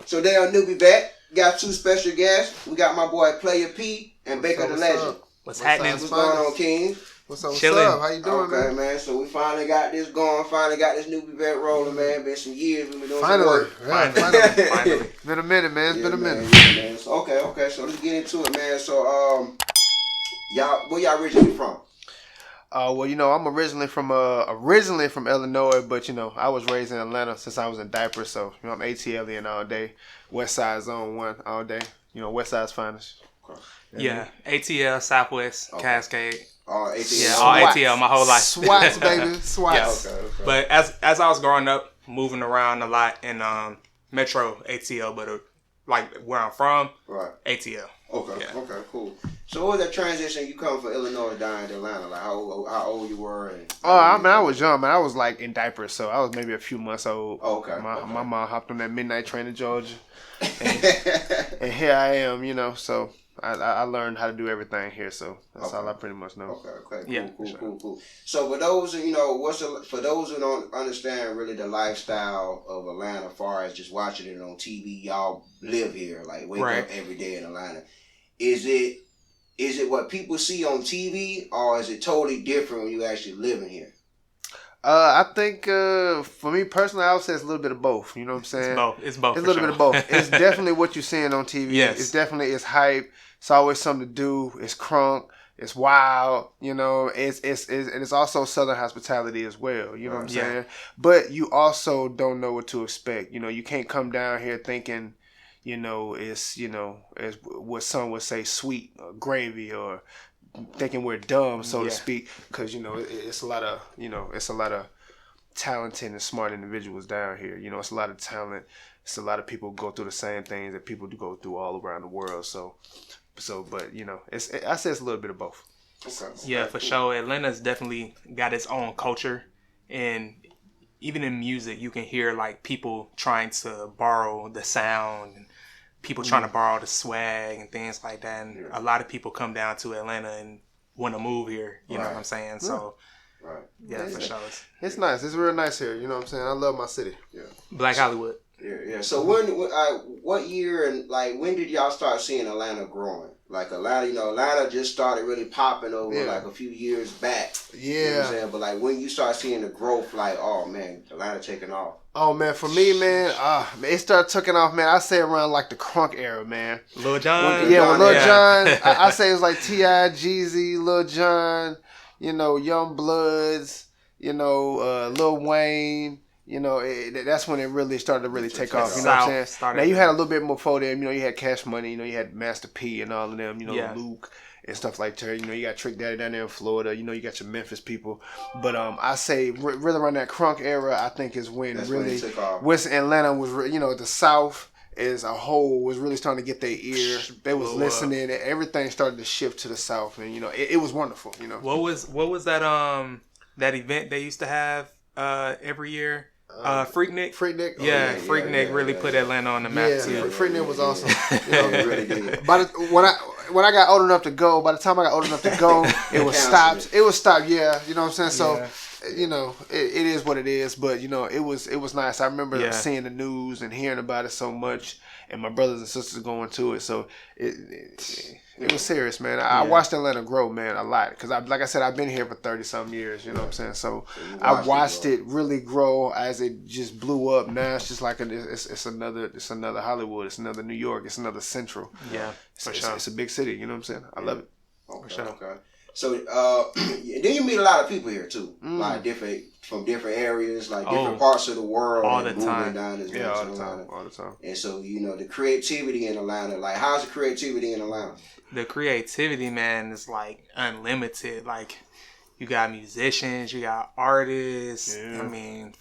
So they on NewbieVeT. Got two special guests. We got my boy Playa P and Baker the Legend. What's happening? What's going on, King? What's up? Chilling. How you doing, man? Okay, man. So we finally got this going. Finally got this NewbieVeT rolling, man. Been some years we've been doing some work. Finally. Been a minute, man. It's been a minute. Yeah, man. So, okay. So let's get into it, man. So, where y'all originally from? Well, I'm originally from Illinois, but I was raised in Atlanta since I was in diapers. So I'm ATLian all day, West Side Zone 1 all day. West Side's finest. Okay. Yeah, ATL, Southwest, Cascade. All ATL. Yeah, all ATL my whole life. Swats, baby. Swats. Yes. Okay. But as I was growing up, moving around a lot in Metro ATL, but like where I'm from, Right. ATL. Okay. Yeah. Okay. Cool. So what was that transition? You come from Illinois down to Atlanta? Like how old you were? And I was young, man. I was like in diapers, so I was maybe a few months old. Okay. My mom hopped on that midnight train to Georgia, and here I am. So I learned how to do everything here. So that's all I pretty much know. Okay. Cool. So for those for those who don't understand really the lifestyle of Atlanta, as far as just watching it on TV, y'all live here, like wake up every day in Atlanta. Is it what people see on TV, or is it totally different when you actually living here? I think for me personally, I would say it's a little bit of both. You know what I'm saying? It's both. It's a little bit of both. It's definitely what you're seeing on TV. Yes. It's hype. It's always something to do. It's crunk. It's wild. It's also Southern hospitality as well. You know what I'm saying? But you also don't know what to expect. You can't come down here thinking, it's what some would say sweet or gravy, or thinking we're dumb, so to speak, because it's a lot of talented and smart individuals down here. It's a lot of talent. It's a lot of people go through the same things that people do go through all around the world. But I say it's a little bit of both. Okay. Yeah, for sure. Atlanta's definitely got its own culture, and even in music, you can hear like people trying to borrow the sound, and people trying to borrow the swag and things like that. And a lot of people come down to Atlanta and want to move here. You know what I'm saying? So, for sure. It's nice. It's real nice here. You know what I'm saying? I love my city. Yeah. Black Hollywood. Yeah. So what year and like when did y'all start seeing Atlanta growing? Like Atlanta just started really popping over like a few years back. Yeah. You know what I'm saying? But like when you start seeing the growth, like, oh man, Atlanta taking off. Oh man, for me, man, it started taking off, man. I say around like the crunk era, man. Lil Jon. With Lil Jon. I say it was like T.I., Jeezy, Lil Jon, Young Bloods, Lil Wayne. That's when it really started to really take off. You know what I'm saying? Now you had a little bit more before them. You had Cash Money. You had Master P and all of them. Luke and stuff like that. You got Trick Daddy down there in Florida. You got your Memphis people. But I say really around that crunk era, I think is when West Atlanta was. The South as a whole was really starting to get their ear. They was listening, and everything started to shift to the South, and it was wonderful. What was that that event they used to have every year? Freaknik. Yeah, Freaknik really put Atlanta on the map too. Freaknik was awesome. Really did. But when I got old enough to go, by the time I got old enough to go, it was stopped. It was stopped. Yeah, you know what I'm saying. So, it is what it is. But it was nice. I remember seeing the news and hearing about it so much, and my brothers and sisters going to it. So it was serious, man. I watched Atlanta grow, man, a lot. Because, like I said, I've been here for 30-something years, you know what I'm saying? So I watched it really grow as it just blew up. Now it's just like it's another Hollywood. It's another New York. It's another Central. Yeah, for sure. It's a big city, you know what I'm saying? I love it. Okay. So then you meet a lot of people here, too. Like from different areas, like different parts of the world. All the time. All the time. And so, the creativity in Atlanta, like how's the creativity in Atlanta? The creativity, man, is like unlimited. Like you got musicians, you got artists,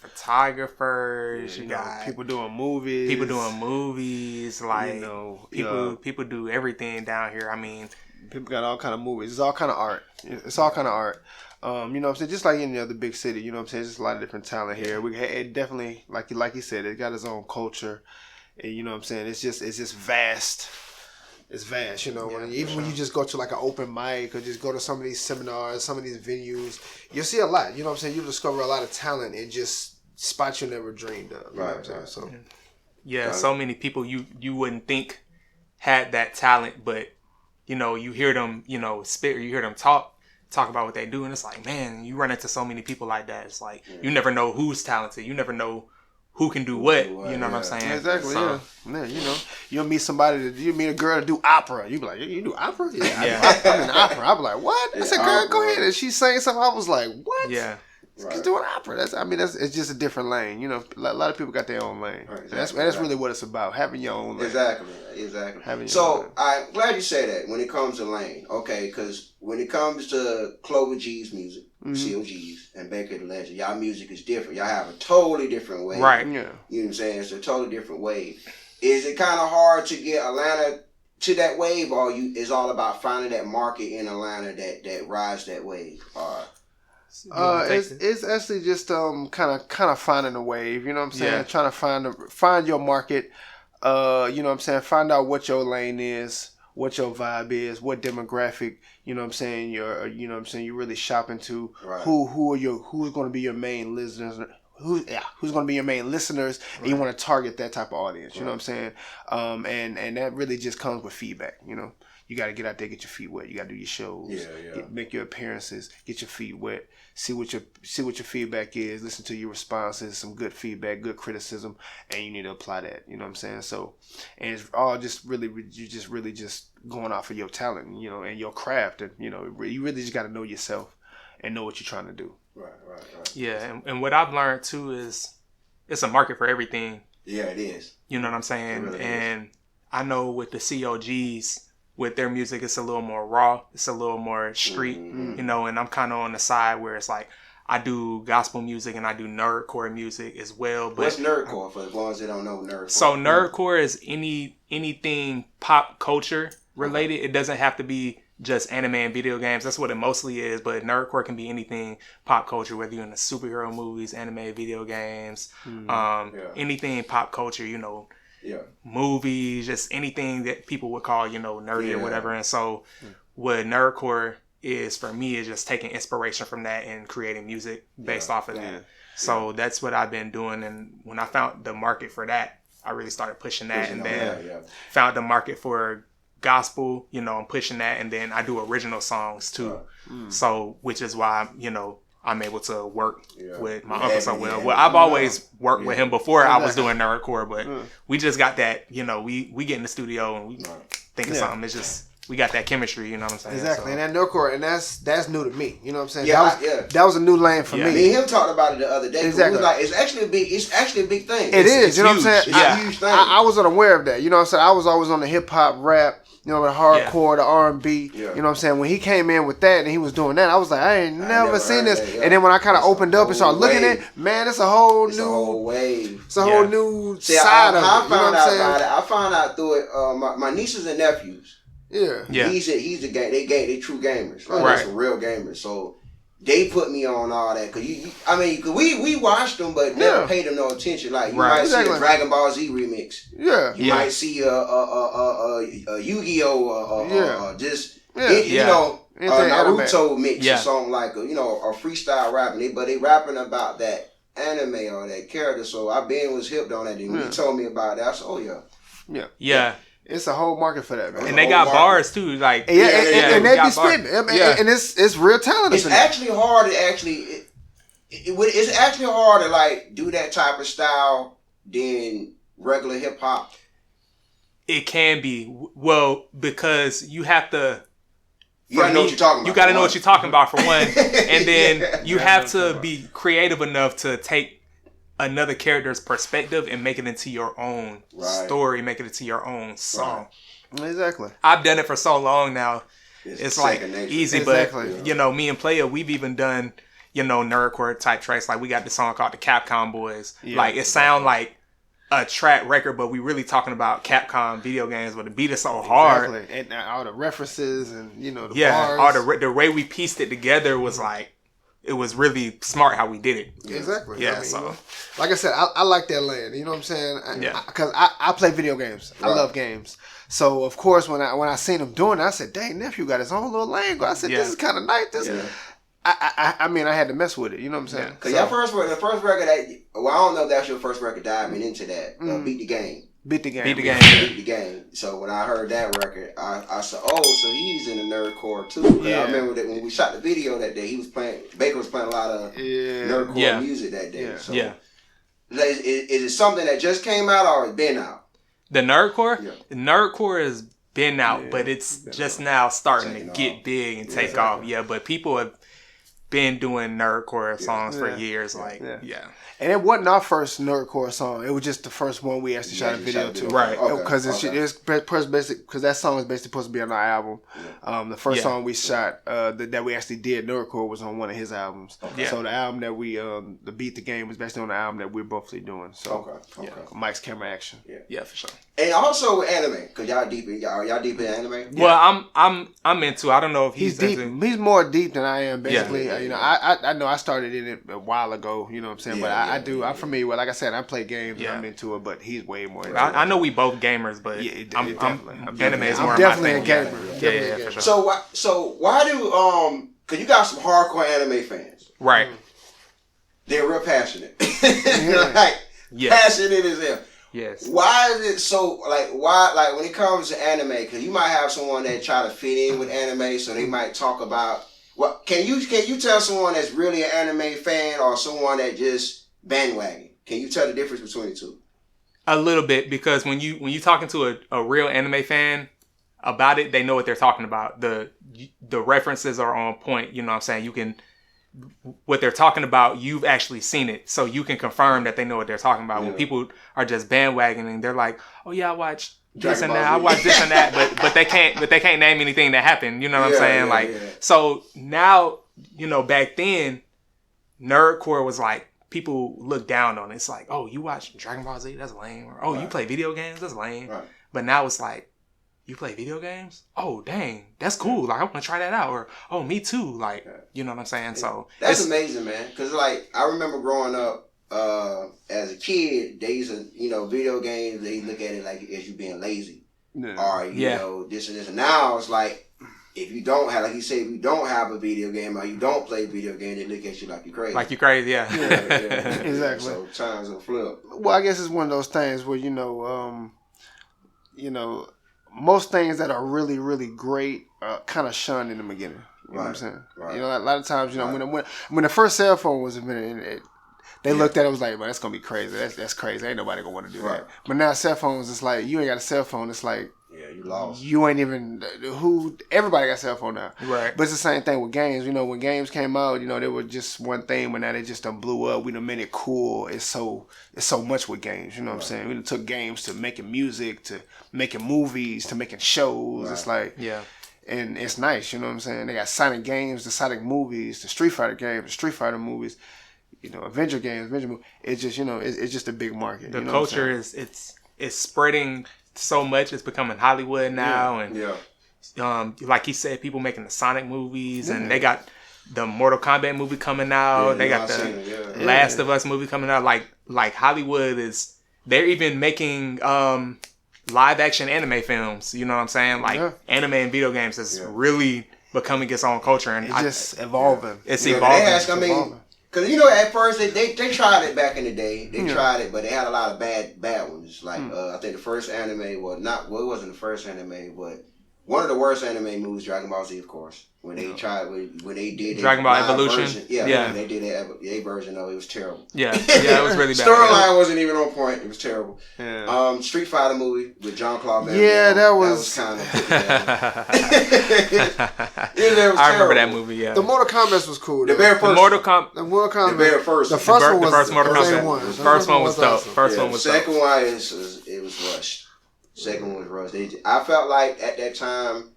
photographers, you got people doing movies. Like people do everything down here. I mean, people got all kind of movies. It's all kind of art. It's all kind of art. You know what I'm saying? Just like any other big city, you know what I'm saying? There's just a lot of different talent here. It definitely, like you said, it got its own culture. And you know what I'm saying? It's just vast. It's vast, when you just go to like an open mic or just go to some of these seminars, some of these venues, you'll see a lot. You know what I'm saying? You'll discover a lot of talent and just spots you never dreamed of. You know what I'm saying? So. Yeah, so many people you wouldn't think had that talent, but you know, you hear them, you know, spit, or you hear them talk about what they do, and it's like, man, you run into so many people like that. It's like you never know who's talented. You never know who can do what. You know what I'm saying? Exactly. So, yeah. You know, you'll meet you meet a girl to do opera. You be like, you do opera? Yeah. I'm in opera. I be like, what? I said, girl, go ahead. And she's saying something. I was like, what? Yeah. She's doing opera. It's just a different lane. You know, a lot of people got their own lane. Right, exactly. That's really what it's about, having your own lane. Exactly. So I'm glad you say that when it comes to lane. Okay, because when it comes to Clover G's music, COG's, and Baker the Legend, y'all music is different. Y'all have a totally different wave. Right. Yeah. You know what I'm saying? It's a totally different wave. Is it kind of hard to get Atlanta to that wave, or is all about finding that market in Atlanta that rides that wave? It's actually just kind of finding a wave, you know what I'm saying? Trying to find your market, you know what I'm saying? Find out what your lane is, what your vibe is, what demographic, you know what I'm saying, you're really shopping to. Right. Who's going to be your main listeners? Who's going to be your main listeners? Right. And you want to target that type of audience, you know what I'm saying? And that really just comes with feedback, you know. You got to get out there, get your feet wet. You got to do your shows, make your appearances, get your feet wet, see what your feedback is, listen to your responses, some good feedback, good criticism, and you need to apply that. You know what I'm saying? So, and it's all just really, you just really just going off of your talent, you know, and your craft, and you know, you really just got to know yourself and know what you're trying to do. Right. Yeah, and what I've learned too is it's a market for everything. Yeah, it is. You know what I'm saying? Really and is. I know with the COGs. With their music, it's a little more raw. It's a little more street, you know, and I'm kind of on the side where it's like I do gospel music and I do nerdcore music as well. But what's nerdcore for the ones that don't know nerdcore? So nerdcore is anything pop culture related. It doesn't have to be just anime and video games. That's what it mostly is. But nerdcore can be anything pop culture, whether you're in the superhero movies, anime, video games, anything pop culture, you know. Yeah. Movies, just anything that people would call, you know, nerdy or whatever. And so what nerdcore is for me is just taking inspiration from that and creating music based off of that. So that's what I've been doing. And when I found the market for that, I really started pushing that, and then found the market for gospel, you know, I'm pushing that. And then I do original songs too. So, which is why, you know, I'm able to work with my uncle so well. Well, I've always worked with him before I was doing nerdcore, but we just got that, you know, we get in the studio and we think of something. It's just, we got that chemistry, you know what I'm saying? Exactly. So. And that nerdcore, and that's new to me, you know what I'm saying? That was a new lane for me. Me and him talked about it the other day. Exactly. It was like, it's actually a big thing. It's you know huge. What I'm saying? It's a huge thing. I was unaware of that, you know what I'm saying? I was always on the hip hop, rap, you know, the hardcore, the R&B, you know what I'm saying? When he came in with that and he was doing that, I was like, I ain't never seen this. That, And then when I kind of opened up and started looking at it, man, it's a whole wave. It's a whole new side of it. I found out through it, my nieces and nephews. Yeah. He's a game. They true gamers. Right. They're some real gamers. So they put me on all that. Cause we watched them, but never paid them no attention. Like you might see a Dragon Ball Z remix. Yeah. You might see a Yu-Gi-Oh. You know, a Naruto mix or something like a freestyle rapping. But they rapping about that anime or that character. So I was hipped on that. And when he told me about that, I said, oh yeah. It's a whole market for that, man. And they got bars too, like and they be spitting, and it's real talent. It's actually hard to it's actually hard to like do that type of style than regular hip hop. It can be because you have to. You gotta know what you're talking about. You gotta know what you're talking about for one, and then you have to be creative enough to take another character's perspective and make it into your own story, make it into your own song. Right. Exactly. I've done it for so long now. It's like easy, exactly. But you know, me and Playa, we've even done, you know, nerdcore type tracks. Like we got this song called the Capcom Boys. Like it sound like a trap record, but we really talking about Capcom video games. But the beat is so hard, and all the references and the bars. all the way we pieced it together was like. It was really smart how we did it. Exactly. Yeah. Like I said, I like that lane. You know what I'm saying? Because I play video games. I love games. So of course, when I seen him doing it, I said, "Dang, nephew got his own little lane." I said, "This is kind of nice." I mean, I had to mess with it. You know what I'm saying? Because the first record I don't know if that's your first record diving into that. Beat the Game. Beat the Game. Beat the Game. Beat the Game. So when I heard that record, I said, oh, so he's in the NerdCore too. Yeah. I remember that when we shot the video that day, Baker was playing a lot of NerdCore music that day. So is it something that just came out or it's been out? The NerdCore? Yeah. The NerdCore has been out, but it's just now starting to get big and take off. Yeah, but people have been doing NerdCore songs for years. And it wasn't our first NerdCore song. It was just the first one we actually shot a video to. Right. Because it's basic. Because that song is basically supposed to be on our album. The first song we shot that we actually did NerdCore was on one of his albums. So the album that we the Beat the Game was basically on the album that we're both doing. So Mike's Camera Action. Yeah, for sure. And also with anime, cause y'all deep in anime. Well, I'm into. I don't know if he's deep. into, he's more deep than I am. Basically, you know, I know I started in it a while ago. You know what I'm saying? But I'm familiar with. Like I said, I play games. And I'm into it, but he's way more. I know we both gamers, but anime is more. I'm definitely a gamer. Yeah, for sure. So why do cause you got some hardcore anime fans, right? They're real passionate, passionate as hell. Yes. Why is it so why when it comes to anime? Because you might have someone that try to fit in with anime, so they might talk about. What can you tell someone that's really an anime fan or someone that just bandwagon? Can you tell the difference between the two? A little bit, because when you talking to a real anime fan about it, they know what they're talking about. The references are on point. You know what I'm saying? You can. What they're talking about, you've actually seen it, so you can confirm that they know what they're talking about. When people are just bandwagoning, they're like, "Oh yeah, I watched this and that. I watched this and that," but they can't name anything that happened. You know what I'm saying? So now, you know, back then, NerdCore was like people look down on it. It's like, "Oh, you watch Dragon Ball Z? That's lame." Or, "Oh, you play video games? That's lame." Right. But now it's like, you play video games? Oh, dang, that's cool. Like, I want to try that out. Or, oh, me too. Like, you know what I'm saying? So that's amazing, man. Because I remember growing up as a kid, they used to, video games. They look at it like as you being lazy, or you know this and this. And now it's like if you don't have, like you say, if you don't have a video game or you don't play video game, they look at you like you're crazy. Like you're crazy, yeah. Exactly. So times will flip. Well, I guess it's one of those things where most things that are really, really great are kind of shunned in the beginning. You know what I'm saying? Right. A lot of times, when the first cell phone was invented, they looked at it, was like, "Man, that's gonna be crazy. That's crazy. Ain't nobody gonna want to do that." But now cell phones, it's like you ain't got a cell phone. It's like you lost. You ain't even everybody got a cell phone now. Right. But it's the same thing with games. When games came out, they were just one thing, but now they just done blew up. We done made it cool. It's so much with games. You know what I'm saying? We done took games to making music, to making movies, to making shows. It's like and it's nice. You know what I'm saying? They got Sonic games, the Sonic movies, the Street Fighter games, the Street Fighter movies. Adventure games, Adventure movies. It's just it's just a big market. The culture is it's spreading so much. It's becoming Hollywood now, and like he said, people making the Sonic movies, and they got the Mortal Kombat movie coming out. They got the Last of Us movie coming out. Like Hollywood is, they're even making live action anime films. You know what I'm saying? Like anime and video games is really becoming its own culture, and it's just evolving. It's evolving. Because at first they tried it back in the day. They tried it, but they had a lot of bad ones. Like I think the first anime it wasn't the first anime, but one of the worst anime movies, Dragon Ball Z, of course. When they tried, when they did Dragon Ball Evolution, version, they did a version of it, was terrible. Yeah, it was really bad. Storyline wasn't even on point. It was terrible. Yeah. Street Fighter movie with Jean-Claude Van Damme. Yeah, that was kind of. I remember that movie. Yeah, the Mortal Kombat was cool. The very first. The Mortal Kombat. The very first. The first one was the first Mortal Kombat. The first one was dope. First one was dope. Second one it was rushed. Second one was rushed. I felt like at that time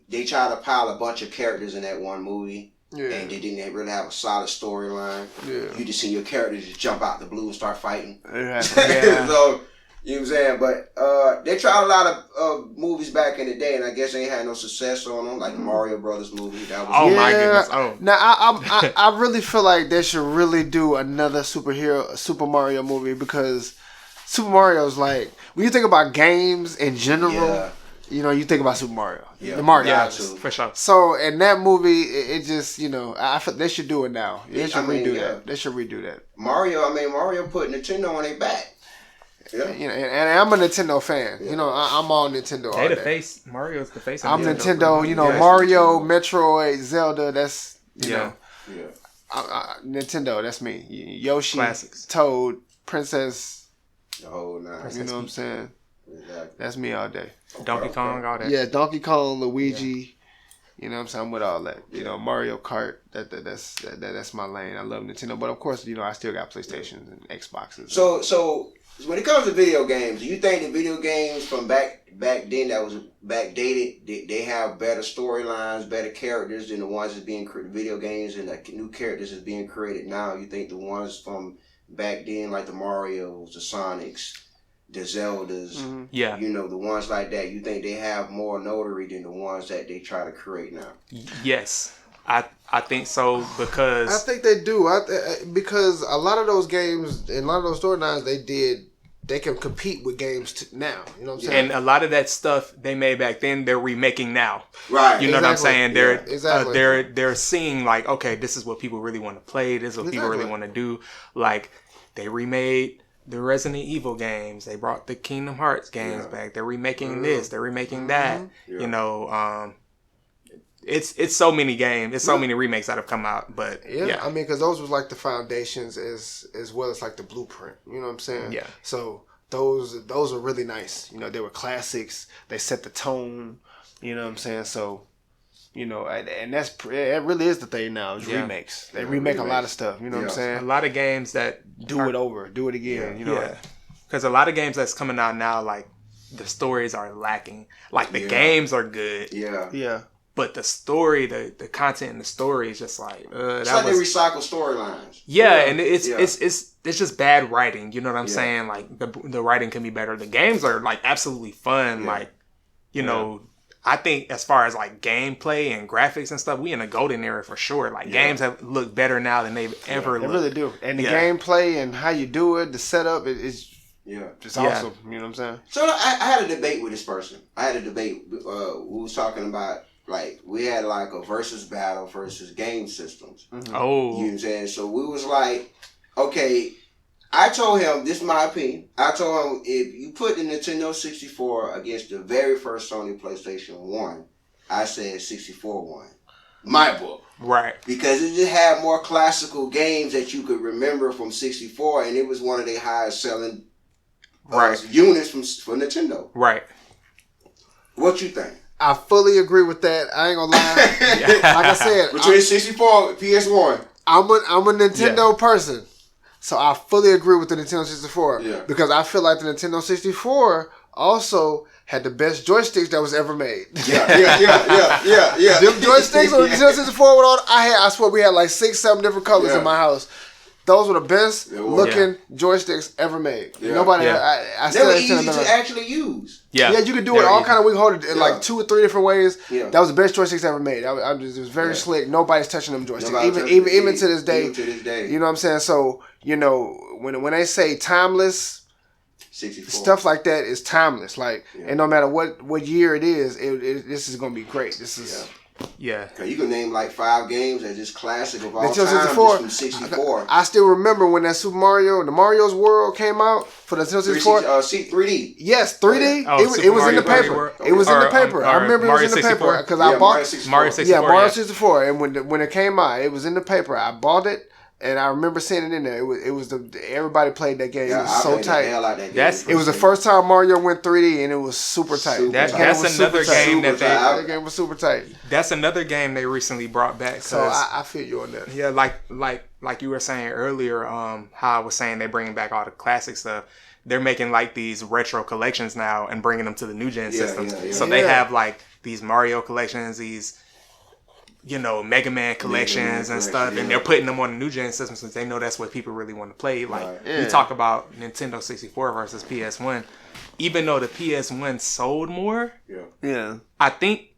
they tried to pile a bunch of characters in that one movie, and they didn't really have a solid storyline. Yeah. You just see your characters just jump out the blue and start fighting. So you know what I'm saying? But they tried a lot of movies back in the day, and I guess they ain't had no success on them, like the Mario Brothers movie. That was my goodness! Oh, now I really feel like they should really do another Super Mario movie, because Super Mario's like, when you think about games in general, you think about Super Mario. Yeah, the Mario. Yeah, for sure. So in that movie, it just they should do it now. They should redo that. They should redo that. Mario put Nintendo on their back. Yeah. And I'm a Nintendo fan. Yeah. I'm all Nintendo. They the face. Mario's the face. I'm Nintendo. Mario, Metroid, Zelda. That's you know. Yeah. Nintendo. That's me. Yoshi, classics. Toad, Princess. The whole nine. You know what I'm saying? Exactly. That's me all day. Donkey Kong, all that. Yeah, Donkey Kong, Luigi. Yeah. You know what I'm saying? I'm with all that. Mario Kart. That's my lane. I love Nintendo, but of course, I still got PlayStations and Xboxes. So when it comes to video games, do you think the video games from back then that was backdated, they have better storylines, better characters than the ones that's being video games and the new characters that's being created now? You think the ones from back then, like the Marios, the Sonics, the Zeldas, the ones like that, you think they have more notary than the ones that they try to create now? Yes. I think so because... I think they do. Because a lot of those games and a lot of those storylines they can compete with games now. You know what I'm saying? And a lot of that stuff they made back then, they're remaking now. Right. You know what I'm saying? They're seeing like, okay, this is what people really want to play. This is what people really want to do. Like, they remade the Resident Evil games. They brought the Kingdom Hearts games back. They're remaking this. They're remaking that. Yeah. It's so many games. It's so many remakes that have come out. But I mean, because those was like the foundations as well as like the blueprint. You know what I'm saying? Yeah. So those are really nice. They were classics. They set the tone. You know what I'm saying? So, and that really is the thing now. Is remakes. They remake a lot of stuff. You know what I'm saying? A lot of games that do it over, do it again. Because a lot of games that's coming out now, like the stories are lacking. Like the games are good. Yeah. But the story, the content in the story is just like it's like they recycle storylines. Yeah, and it's just bad writing. You know what I'm saying? Like the writing can be better. The games are like absolutely fun. Like I think as far as like gameplay and graphics and stuff, we in a golden era for sure. Like games have look better now than they've ever looked. They really do. And the gameplay and how you do it, the setup is just awesome. You know what I'm saying? So I had a debate with this person. We was talking about. Like, we had like a versus battle versus game systems. Mm-hmm. Oh. You know what I'm saying? So we was like, okay, I told him, this is my opinion. I told him, if you put the Nintendo 64 against the very first Sony PlayStation 1, I said 64 won. My book. Right. Because it just had more classical games that you could remember from 64, and it was one of their highest selling units for Nintendo. Right. What you think? I fully agree with that. I ain't gonna lie. Like I said, between 64 and PS1, I'm a Nintendo person, so I fully agree with the Nintendo 64. Yeah. Because I feel like the Nintendo 64 also had the best joysticks that was ever made. Yeah. Them joysticks on the Nintendo 64 with all I swear we had like 6-7 different colors in my house. Those were the best looking joysticks ever made. Yeah. Nobody, I they were easy to actually use. Yeah, you could do it all kind of. We hold it in like 2 or 3 different ways. Yeah. That was the best joysticks ever made. It was very slick. Nobody's touching them joysticks. Even to this day. You know what I'm saying? So when they say timeless, 64. Stuff like that is timeless. Like, and no matter what year it is, this is gonna be great. This is. Yeah. Cause you can name like 5 games that just classic of all time. 64. From 64. I still remember when that Super Mario, the Mario's World came out for the Nintendo 64. 3D. Yes, 3D. It was in the paper. It was in the paper. I remember it was in the paper because I bought Mario 64. Yeah, Mario 64. And when it came out, it was in the paper. I bought it. And I remember seeing it in there. It was everybody played that game. It was so tight. It was the first time Mario went 3D, and it was super tight. That's another game that game was super tight. That's another game they recently brought back. So I feel you on that. Yeah, like you were saying earlier, how I was saying they're bringing back all the classic stuff. They're making like these retro collections now and bringing them to the new gen systems. So they have like these Mario collections, these Mega Man collections and stuff, and they're putting them on the new gen systems because they know that's what people really want to play. Like, we talk about Nintendo 64 versus PS1. Even though the PS1 sold more, I think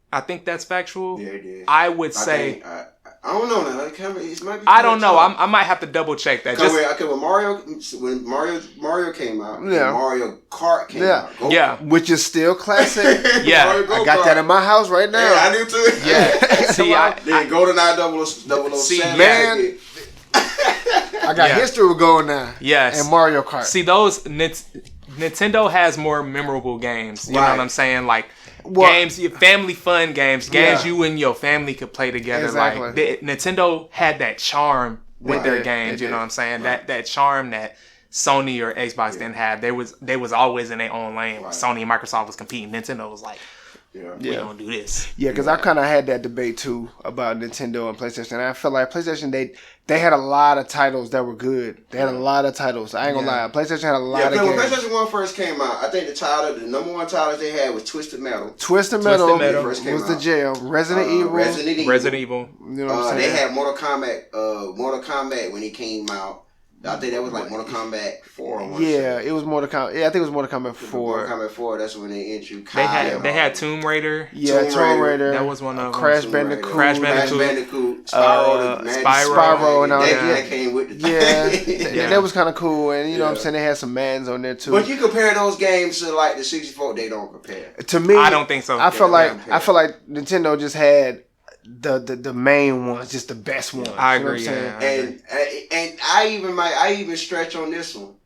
that's factual. Yeah, it did. I would say I don't know now. It might be I don't know. I might have to double check that. When Mario came out, Mario Kart came out. Which is still classic. Yeah, I got that in my house right now. Yeah, I do too. Yeah. See, then GoldenEye 007. See, man. I got history with GoldenEye. Yes. And Mario Kart. See, those Nintendo has more memorable games. You know what I'm saying? Like games, family fun games you and your family could play together. Exactly. Like Nintendo had that charm with their games. You know what I'm saying? That charm that Sony or Xbox didn't have. They was always in their own lane. Right. Sony and Microsoft was competing. Nintendo was like, we don't do this. Yeah, because I kind of had that debate too about Nintendo and PlayStation. And I feel like PlayStation, they had a lot of titles that were good. They had a lot of titles. I ain't gonna lie. PlayStation had a lot of games. When PlayStation 1 first came out, I think the number one title they had was Twisted Metal. Twisted Metal was the jam. Resident Evil. You know what I'm saying? They had Mortal Kombat when it came out. I think that was like Mortal Kombat 4. It was Mortal Kombat. Yeah, I think it was Mortal Kombat 4. Mortal Kombat 4. That's when they introduced. They had Tomb Raider. Yeah, Tomb Raider. That was one of them. Crash Bandicoot. Spyro, and all that. That came with the thing. That was kind of cool. And you know what I'm saying? They had some Maddens on there too. But you compare those games to like the 64, they don't compare. To me, I don't think so. I feel like Nintendo just had the main ones, just the best ones. I agree. You know what I'm saying? And I even stretch on this one.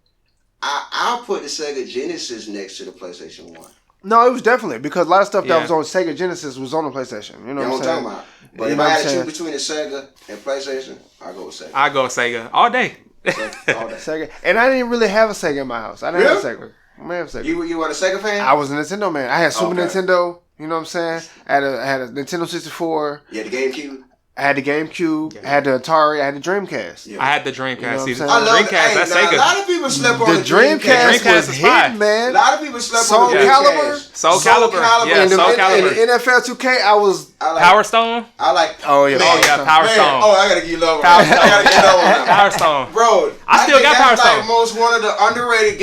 I'll put the Sega Genesis next to the PlayStation 1. No, it was definitely because a lot of stuff that was on Sega Genesis was on the PlayStation. You know what I'm saying? About. But if I had to choose between the Sega and PlayStation, I go with Sega. I go with Sega all day. Sega, and I didn't really have a Sega in my house. I didn't have a Sega. I didn't have a Sega. You were a Sega fan? I was a Nintendo man. I had Super Nintendo. You know what I'm saying? I had a Nintendo 64. You had the GameCube? I had the GameCube. I had the Atari. I had the Dreamcast. Yeah. I had the Dreamcast. You know I love Dreamcast. That's Sega. A lot of people slept on the Dreamcast. Was hitting, man. A lot of people slept on the Dreamcast. Soul Calibur. Yeah, Soul Calibur. In the NFL 2K, I was... Power Stone? Power Stone. I gotta give you love. Power Stone. Bro, I still got Power Stone. That's like one of the underrated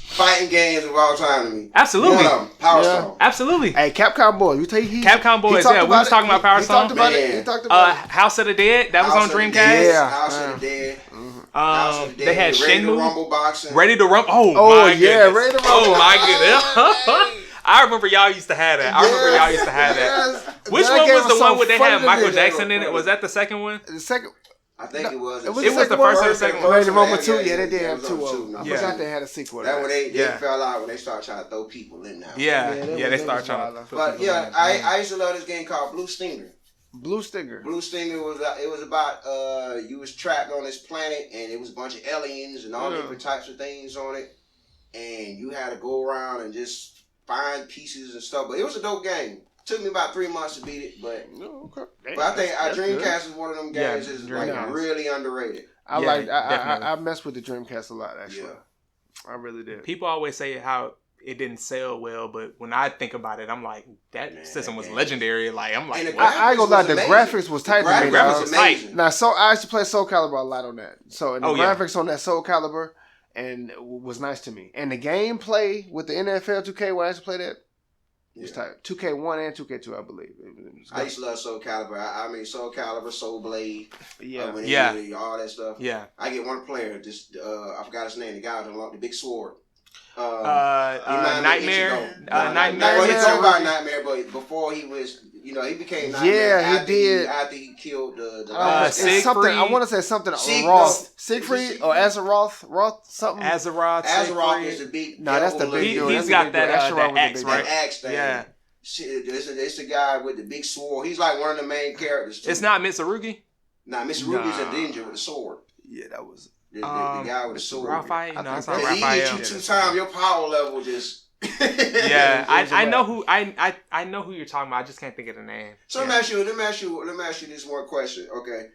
fighting games of all time to me. Absolutely. Power Stone. Absolutely. Hey, Capcom Boy. Capcom Boys, we was talking about Power Stone. He talked about it. House of the Dead, that was on Dreamcast. Yeah. House of the Dead. They had Shenmue. Rumble boxing. Ready to Rumble. Oh my goodness. Ready to Rumble. Oh my goodness. I remember y'all used to have that. Which one was the one where they had Michael Jackson in it? Was that the second one? The second. I think it was. It was the first or the second one. Ready to Rumble 2. Yeah, they did have 2 of them. I forgot they had a sequel. That when they fell out when they started trying to throw people in now. Yeah, they started trying to. But yeah, I used to love this game called Blue Stinger. Blue Stinger was about you was trapped on this planet and it was a bunch of aliens and all different types of things on it, and you had to go around and just find pieces and stuff. But it was a dope game. Took me about 3 months to beat it, but I think Dreamcast is one of them games that's like really underrated. I messed with the Dreamcast a lot actually. I really did. People always say how it didn't sell well, but when I think about it, I'm like, that system was legendary. Like I ain't gonna lie, the graphics was tight. The graphics was tight. Now, I used to play Soul Calibur a lot on that. So the graphics on that Soul Calibur and was nice to me. And the gameplay with the NFL 2K, where I used to play that, was tight. 2K1 and 2K2, I believe. I used to love Soul Calibur. I mean, Soul Calibur, Soul Blade. All that stuff. Yeah. I get one player. I forgot his name. The guy with the big sword. Nightmare. Nightmare. He's talking about Nightmare, but before he was, he became Nightmare. Yeah, he did. After he killed the something. I want to say something. Roth. Siegfried or Azeroth. Something. Azeroth is the big. No, that's the big dude. He's got that axe, right? That axe thing. Yeah. It's the guy with the big sword. He's like one of the main characters too. It's not Mitsurugi? Nah, Mitsurugi's a ninja with a sword. Yeah, that was the guy with the sword. Raphael? No, it's not Raphael. He hit you 2 times, your power level just. Yeah, I know who I know who you're talking about. I just can't think of the name. So let me ask you this one question. Okay,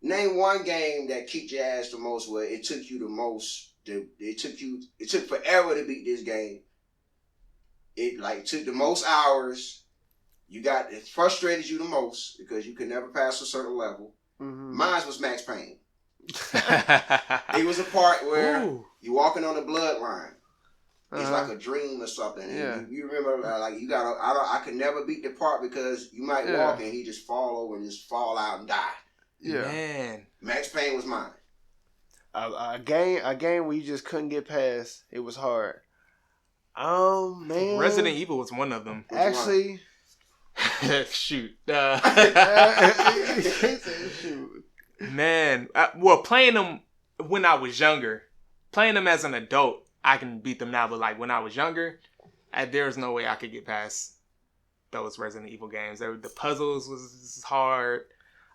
name one game that kicked your ass the most. Where it took you the most. It took forever to beat this game. It took the most hours. It frustrated you the most because you could never pass a certain level. Mm-hmm. Mine was Max Payne. It was a part where you walking on the bloodline. It's like a dream or something. Yeah. You remember, I could never beat the part because you might walk and he just fall over and just fall out and die. Yeah. Man. Max Payne was mine. A game where you just couldn't get past. It was hard. Man. Resident Evil was one of them. Actually. Shoot. Shoot. Man. Well, playing them when I was younger. Playing them as an adult, I can beat them now. But like when I was younger, there's no way I could get past those Resident Evil games. The puzzles was hard.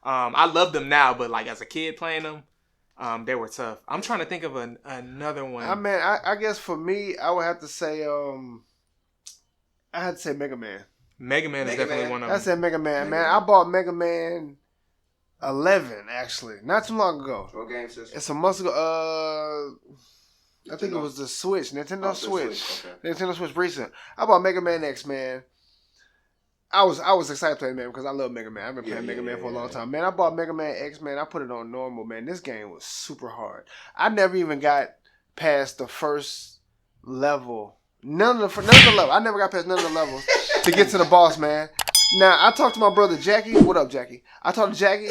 I love them now, but like as a kid playing them, they were tough. I'm trying to think of another one. I guess for me, I would have to say, Mega Man. Mega Man is definitely one of them. I said Mega Man. Man, I bought Mega Man 11 actually, not too long ago. What game system? It's a month ago. I think it was the Switch, Nintendo Switch. Okay. Nintendo Switch recent. I bought Mega Man X, man. I was excited to play Mega Man because I love Mega Man. I've been playing Mega Man for a long time. Man, I bought Mega Man X, man. I put it on normal, man. This game was super hard. I never even got past the first level. None of the level. I never got past none of the levels to get to the boss, man. Now, I talked to my brother Jackie. What up, Jackie? I talked to Jackie.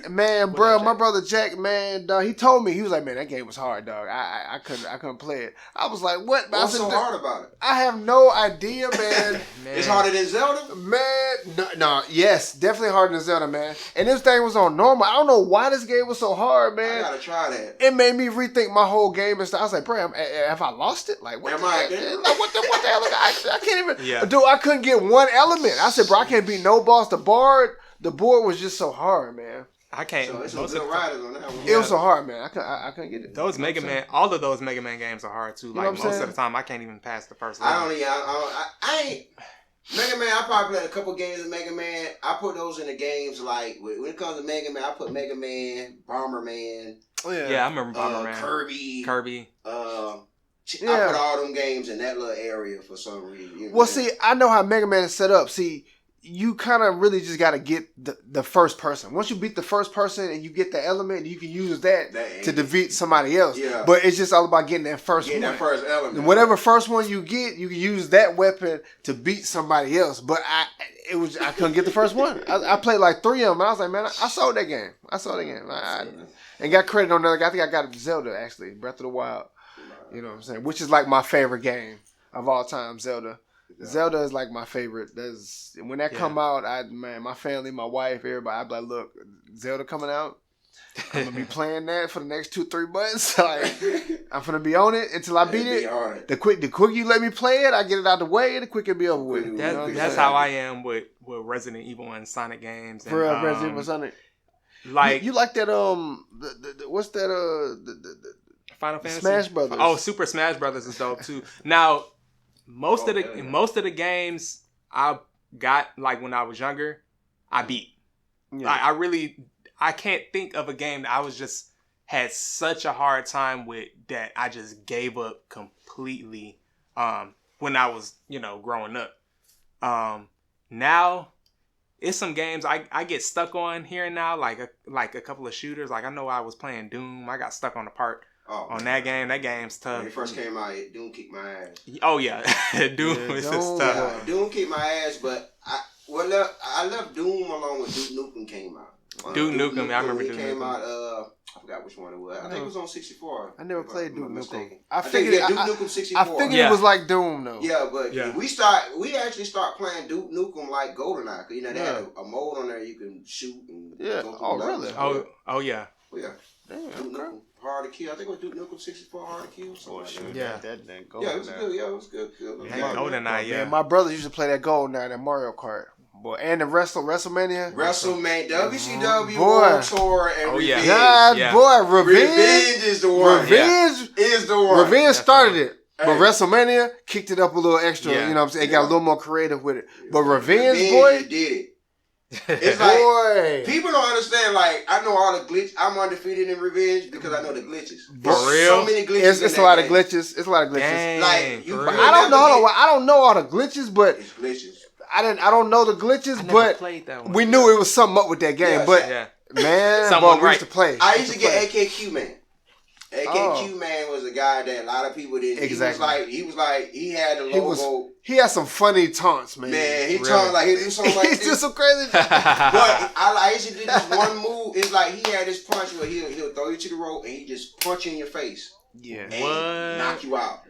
Man, bro, my brother Jack, man, dog, he told me, he was like, man, that game was hard, dog. I couldn't play it. I was like, what? What's so hard about it? I have no idea, man. It's harder than Zelda? Man, no, yes, definitely harder than Zelda, man. And this thing was on normal. I don't know why this game was so hard, man. I gotta try that. It made me rethink my whole game and stuff. I was like, bro, have I lost it? Like, what the hell? What the hell? I can't even, dude, I couldn't get one element. I said, bro, I can't beat no boss. The board was just so hard, man. I can't. So it's some good riders on that one. It was so hard, man. I couldn't get it. Those Mega Man, all of those Mega Man games are hard too. Like most of the time, I can't even pass the first level. I ain't Mega Man. I probably played a couple games of Mega Man. I put those in the games like when it comes to Mega Man, I put Mega Man, Bomberman. Oh yeah, yeah, I remember Bomberman. Kirby. I put all them games in that little area for some reason. Well, see, I know how Mega Man is set up. See, you kind of really just got to get the first person. Once you beat the first person and you get the element, you can use that to defeat somebody else. Yeah. But it's just all about getting that first one. That first element. And whatever first one you get, you can use that weapon to beat somebody else. But I couldn't get the first one. I played like 3 of them. And I was like, man, I sold that game. And got credit on that. I think I got Zelda, actually. Breath of the Wild. You know what I'm saying? Which is like my favorite game of all time, Zelda. Zelda is like my favorite. When that come out, my family, my wife, everybody, I'd be like, look, Zelda coming out. I'm gonna be playing that for the next 2-3 months. Like, I'm gonna be on it until I beat it. The quick you let me play it, I get it out the way, the quick it be over with. That's how I am with Resident Evil and Sonic games. And, Resident Evil, Sonic. Like you like that? What's that? The Final Fantasy, Smash Brothers. Oh, Super Smash Brothers is dope too. Now, most of the games I got like when I was younger, I beat. Yeah. Like, I can't think of a game that I was just had such a hard time with that I just gave up completely. When I was growing up. Now it's some games I get stuck on here and now, like a couple of shooters. Like I know I was playing Doom. I got stuck on the part. That game. That game's tough. When it first came out, Doom kicked my ass. Oh yeah, Doom is just tough. Yeah, Doom kicked my ass, but I left Doom along with Duke Nukem came out. Duke Nukem, I remember Duke Nukem. Came out. I forgot which one it was. I think it was on 64. I never played Duke Nukem. I figured Duke Nukem 64. I figured it was like Doom though. Yeah, but we actually start playing Duke Nukem like GoldenEye. Cause they had a mode on there you can shoot and go through really? Oh yeah. Yeah. Damn, Duke Nukem. Hard to kill. I think it was Duke Nukem 64 hard to kill. Something like that. It was good. Yeah, it was good. GoldenEye, yeah. Man, my brothers used to play that GoldenEye, that Mario Kart. Boy, and the WrestleMania. WCW World Tour and Revenge. God, boy, Revenge is the one. Revenge is the one. Revenge started it. But WrestleMania kicked it up a little extra. You know what I'm saying? It got a little more creative with it. But Revenge, boy, did it. It's like people don't understand. Like I know all the glitches. I'm undefeated in Revenge because I know the glitches. For real, so many glitches. It's a lot of glitches. It's a lot of glitches. Dang, like I don't know all the glitches, but it's glitches. I don't know the glitches, but we knew it was something up with that game. Man, we used to play. I used to get AKQ Man. AKQ man was a guy that a lot of people didn't. Exactly. He was like he had the logo. He had some funny taunts, man. Man, he taunted like he did something like this. He did some crazy shit. But I used to do this one move. It's like he had this punch where he'll throw you to the rope and he just punch you in your face. Yeah. And knock you out.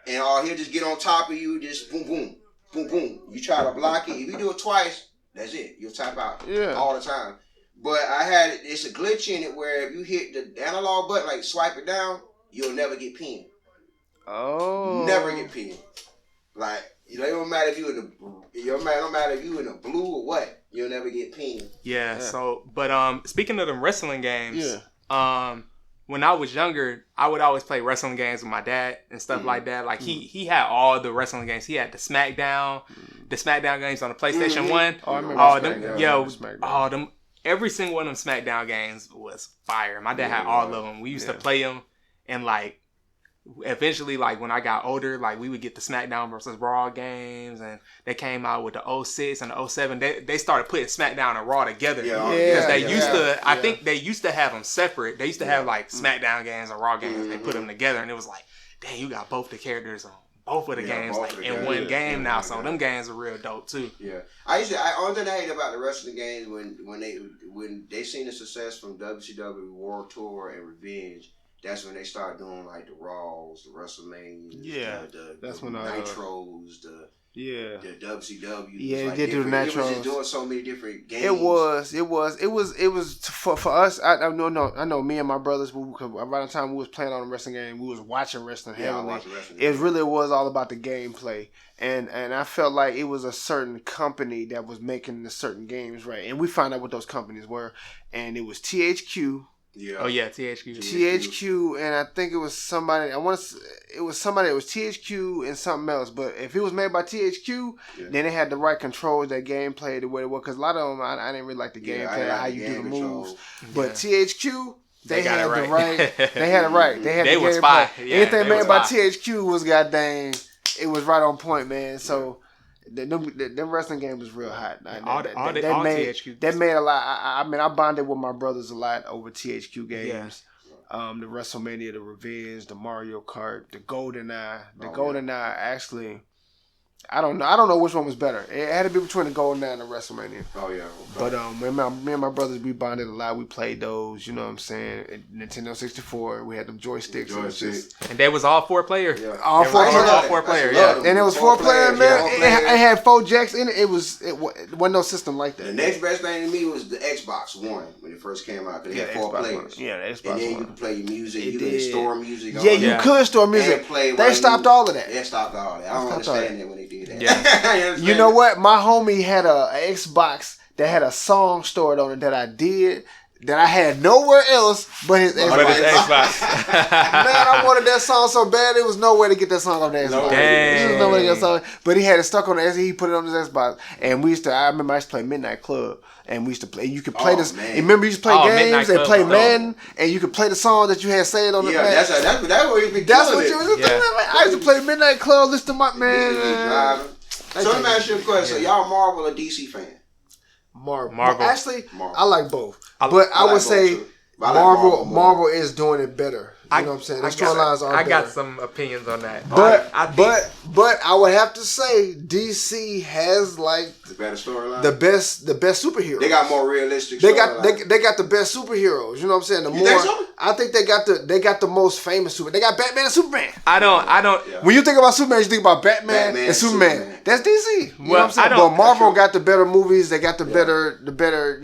And he'll just get on top of you, just boom, boom, boom, boom. You try to block it. If you do it twice, that's it. You'll tap out all the time. But it's a glitch in it where if you hit the analog button, like swipe it down, you'll never get pinned. Oh. Never get pinned. Like, it don't matter if you in the blue or what, you'll never get pinned. Yeah. So, but speaking of the wrestling games, when I was younger, I would always play wrestling games with my dad and stuff like that. Like he had all the wrestling games. He had the SmackDown games on the PlayStation 1. Oh, I remember SmackDown. Every single one of them SmackDown games was fire. My dad had all of them. We used to play them, and like eventually, like when I got older, like we would get the SmackDown versus Raw games, and they came out with the 06 and the 07. They started putting SmackDown and Raw together because they used to. I think they used to have them separate. They used to have like SmackDown games and Raw games. They put them together, and it was like, dang, you got both the characters on both of the games like in one game now. So them games are real dope too. Yeah, only thing I hate about the wrestling games when they seen the success from WCW World Tour and Revenge. That's when they start doing like the Raws, the WrestleManias, the Nitros, the WCW. Yeah, like they did do the Nitros. It was just doing so many different games. It was for us. I know. Me and my brothers, around the time we was playing on the wrestling game, we was watching wrestling heavily. It really was all about the gameplay, and I felt like it was a certain company that was making the certain games, right? And we found out what those companies were, and it was THQ. Yeah. Oh yeah, THQ. THQ, and I think it was somebody. It was THQ and something else. But if it was made by THQ, then it had the right controls, that gameplay, the way it was. Because a lot of them, I didn't really like the gameplay, how you do the moves. But THQ, they had the right. They had it right. They had the gameplay. Fine. Yeah, anything made by THQ was goddamn. It was right on point, man. So. The wrestling game was real hot. That made a lot. I bonded with my brothers a lot over THQ Games. Yeah. The WrestleMania, the Revenge, the Mario Kart, the GoldenEye. The GoldenEye actually, I don't know which one was better. It had to be between the GoldenEye and the WrestleMania. Oh yeah. But me and my brothers, we bonded a lot. We played those. You know what I'm saying? Nintendo 64. We had them joysticks. And they was all 4-player. Yeah. All 4-player. Yeah. And it was 4-player, man. It had 4 jacks in it. It wasn't no system like that. The next best thing to me was the Xbox One when it first came out because it had 4 players. Yeah, the Xbox One. And then you could play your music. You could store music. Yeah, you could store music. They stopped all of that. They stopped all that. I don't understand that when they did that. Yeah. You know what? My homie had a Xbox that had a song stored on it that I had nowhere else but his Xbox. Man, I wanted that song so bad, there was no way to get that song off the Xbox. There was no way to get that song. But he had it stuck on the Xbox. He put it on his Xbox. And I remember I used to play Midnight Club. And we used to play. You could play this. Man. Remember, you used to play games and play Madden, and you could play the song that you had saved on the. Yeah, that's what you been That's what you was doing. I used to play Midnight Club. Listen to my man. So let me ask you a question. So y'all Marvel or DC fan? Marvel. Actually, I like both. But I would say Marvel is doing it better. You know what I'm saying? The storylines are better. I got some opinions on that. But I would have to say DC has like the better storyline. The best superheroes. They got more realistic. They got the best superheroes. You know what I'm saying? Think so? I think they got the most famous super. They got Batman and Superman. I don't. Yeah. When you think about Superman, you think about Batman and Superman. That's DC. You know what I'm saying? But Marvel got the better movies. They got the better.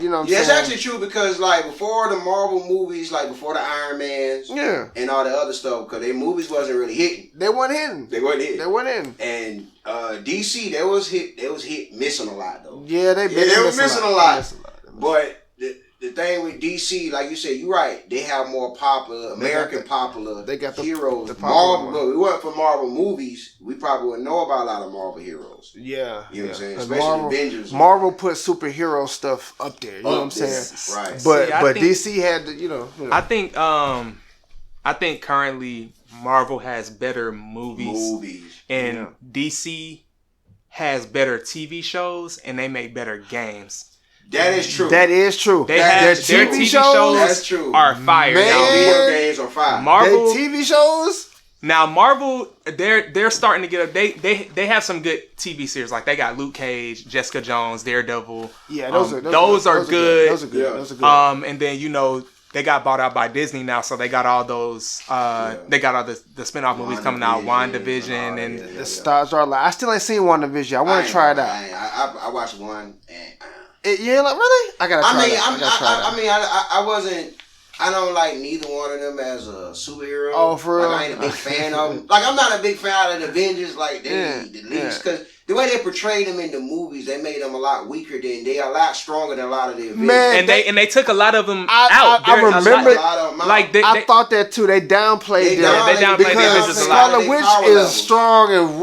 You know what I'm saying? Yeah, it's actually true because like before the Marvel movies, like before the Iron Mans, and all the other stuff, because their movies wasn't really hitting. They weren't hitting. And DC, they was missing a lot though. Yeah, they were missing a lot. But the thing with DC, like you said, you're right. They have more popular popular. They got heroes. The Marvel, but we weren't for Marvel movies. We probably wouldn't know about a lot of Marvel heroes. Yeah, you know what I'm saying. Especially Avengers. Marvel put superhero stuff up there. You know what I'm saying. Right. But DC had you know. I think currently Marvel has better movies. And DC has better TV shows and they make better games. That is true. That is true. They have their TV shows That's true. are fire. Man. Now, Video games are fire. Marvel Their TV shows. Now Marvel, they're starting to get they have some good TV series, like they got Luke Cage, Jessica Jones, Daredevil. Yeah, those are good. good. Those are good. Those are good. And then they got bought out by Disney now, so they got all those. They got all the spinoff movies coming out, WandaVision and the stars are like. I still ain't seen WandaVision. I want to try it out. I watched one and. Yeah, like really? I gotta try it. I wasn't. I don't like neither one of them as a superhero. Oh, for real? Like, I ain't a big fan of them. Like, I'm not a big fan of the Avengers. Like, they need the least. Because the way they portrayed them in the movies, they made them a lot weaker than they are a lot stronger than a lot of the Avengers. Man, and they took a lot of them out. I remember. I thought that too. They downplayed them. They downplayed because them a lot. Scarlet Witch is strong, and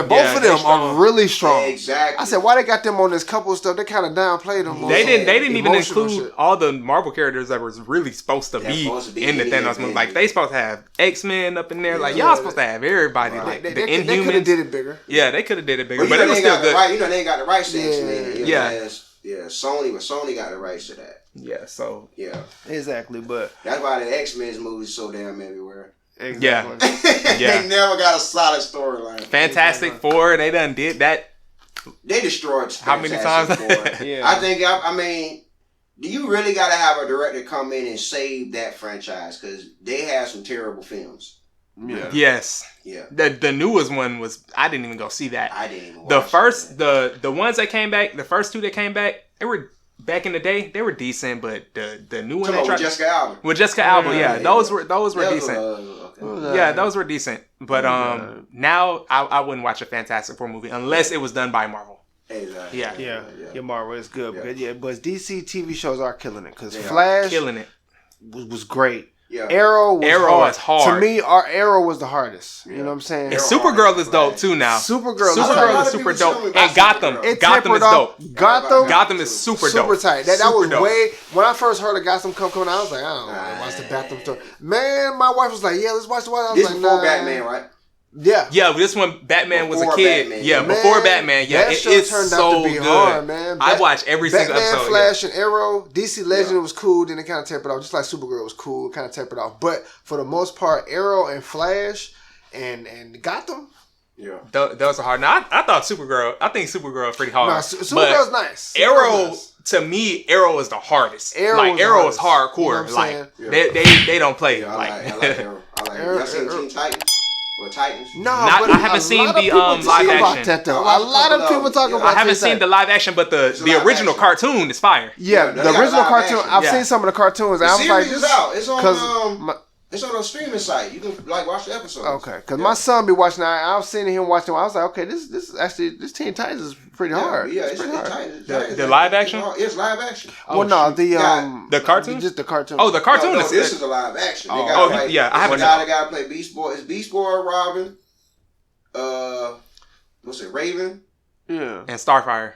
both of them are really strong. Exactly. I said, why they got them on this couple stuff? They kind of downplayed them. They didn't even include all the Marvel characters that was really supposed to be in the Thanos movie. Like they supposed to have X-Men up in there. Like y'all supposed to have everybody. Like the Inhumans. They could have did it bigger. Yeah, they could have did it bigger, but it was still good. You know they ain't got the rights to X-Men. Sony got the rights to that. Yeah, so exactly, but that's why the X-Men's movies so damn everywhere. Exactly. They never got a solid storyline. Fantastic Four, they done did that. They destroyed how many times? I think. I mean, do you really got to have a director come in and save that franchise? Because they have some terrible films. Yeah. Yes. Yeah. The newest one was I didn't even go see that. I didn't even. The first the ones that came back, the first two that came back, they were back in the day. They were decent, but the new one with Jessica Alba. With Jessica Alba, those were decent. Okay. Yeah, those were decent. But now I wouldn't watch a Fantastic Four movie unless it was done by Marvel. Exactly. Yeah, Marvel is good. Yeah. But DC TV shows are killing it because Flash killing it was great. Yeah. Arrow was hard. To me, our Arrow was the hardest. You know what I'm saying? And Supergirl is dope too now. Supergirl is super dope. And Gotham is dope. Gotham is super dope. Super tight. That was way... When I first heard of Gotham coming out, I was like, I don't want to watch the Gotham story. Man, my wife was like, yeah, let's watch the one. I was this like, before Batman, right? Yeah. Yeah, this one, Batman was a kid. Batman. Yeah, before Batman. Yeah, that show turned out to be hard, man. I watched every single episode. Flash, and Arrow. DC Legend was cool, then it kind of tapered off. Just like Supergirl was cool, it kind of tapered off. But for the most part, Arrow and Flash and Gotham. Yeah. Those are hard. Now, I thought Supergirl, I think Supergirl is pretty hard. Nah, Supergirl's nice. Arrow, to me, Arrow is the hardest. Arrow is hardcore. You know they don't play. Yeah, I like Arrow. Y'all seen Teen Titans? Or Titans? No, I haven't seen the live action. A lot of people talk about. I haven't seen the live action, but the original cartoon is fire. Yeah, the original cartoon. I've seen some of the cartoons. The series is out. It's on a streaming site. You can watch the episodes. Okay, because my son be watching. I've seen him watching. I was like, okay, this Teen Titans is pretty hard. Yeah, it's pretty hard. The live action? It's live action. Well, no, the cartoon, just the cartoon. Oh, the cartoon. No, this is a live action. I haven't. The guy play Beast Boy. It's Beast Boy, Robin. What's it? Raven. Yeah. And Starfire.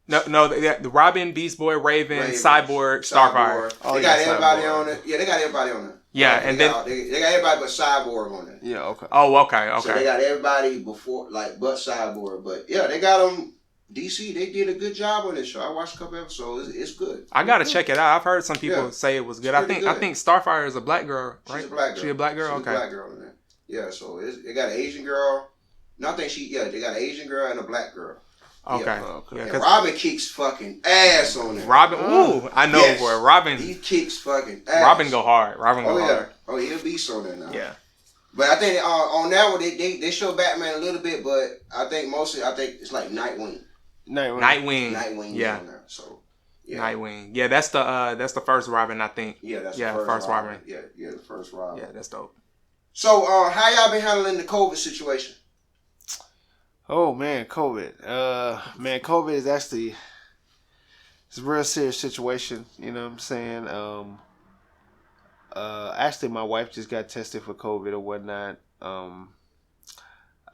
No, the Robin, Beast Boy, Raven, Cyborg, Starfire. They got everybody on it. Yeah, they got everybody on it. Yeah, and then they got everybody but Cyborg on it. Yeah, okay. Oh, okay. So they got everybody before, but Cyborg. But yeah, they got them. DC, they did a good job on this show. I watched a couple episodes. It's good. I gotta check it out. I've heard some people say it was good. I think Starfire is a black girl, right? She's a black girl. She a black girl. She's a black girl in there. Yeah, so they got an Asian girl. No, I think they got an Asian girl and a black girl. Okay. And Robin kicks fucking ass on it. Robin, I know, yes. boy. Robin. He kicks fucking ass. Robin go hard. Hard. Oh, he'll be so there now. Yeah. But I think on that one, they show Batman a little bit, but I think it's like Nightwing. Yeah. On there, so. Yeah. Nightwing. Yeah, that's the first Robin, I think. Yeah, that's the first Robin. Yeah, the first Robin. Yeah, that's dope. So, how y'all been handling the COVID situation? Oh man, COVID. COVID is actually it's a real serious situation. You know what I'm saying? Actually, my wife just got tested for COVID or whatnot.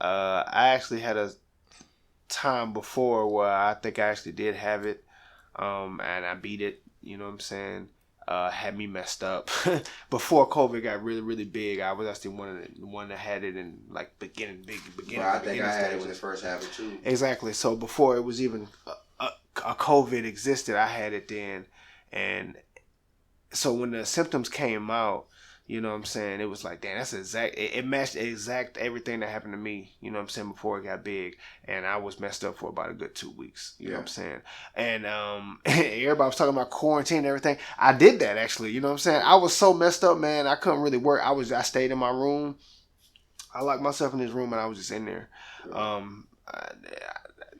I actually had a time before where I think I actually did have it, and I beat it. You know what I'm saying? Had me messed up. Before COVID got really, really big, I was actually one that had it in like beginning. Well, I think I had it when it first happened too. Exactly. So before it was even a COVID existed, I had it then. And so when the symptoms came out, you know what I'm saying, it was like, damn, that's exact. It matched exact everything that happened to me, you know what I'm saying, before it got big. And I was messed up for about a good 2 weeks, you know what I'm saying. And everybody was talking about quarantine and everything. I did that, actually, you know what I'm saying. I was so messed up, man. I couldn't really work. I stayed in my room. I locked myself in this room and I was just in there.